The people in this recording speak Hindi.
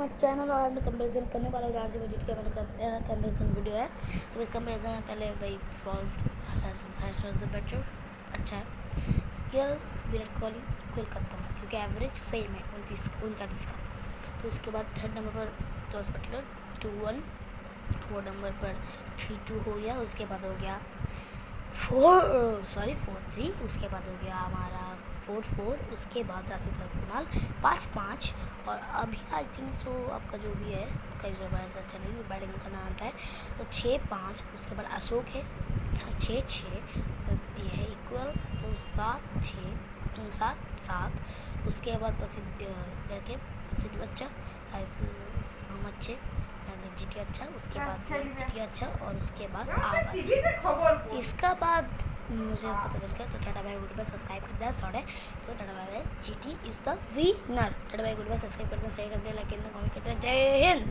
माय चैनल और आज मैं कंपेरिजन करने वाला हूँ आरसीबी जीत के मेरा कंपेरिजन वीडियो है। तो इस कंपेरिजन में पहले भाई फॉल्ट से बेटर अच्छा है। स्किल्स विराट कोहली कोलकाता में क्योंकि एवरेज सेम है 39 का। तो उसके बाद थर्ड नंबर पर जॉस बटलर 2-1, फोर्थ नंबर पर 3-2 हो गया। उसके बाद हो गया 4-3, उसके बाद हो गया हमारा 4-4, उसके बाद राशिद कुणाल 5-5 और अभी आई थिंक सो आपका जो भी है कई जगह से अच्छा नहीं बैटिंग करना आता है तो 6-5। उसके बाद अशोक है 6-6, ये है इक्वल तो 7-6 उसके बाद प्रसिद्ध बच्चा साइस मोहम्मद 6 जीटी अच्छा, उसके बाद जीटी अच्छा और उसके बाद आप इसका बाद मुझे पता चल गया। तो tata bye good bye subscribe कर दिया सॉरी। तो tata bye bye GT is the winner. Tata bye good bye subscribe कर दिया, शेयर कर दिया, लाइक करना, कमेंट कर दिया। जय हिंद।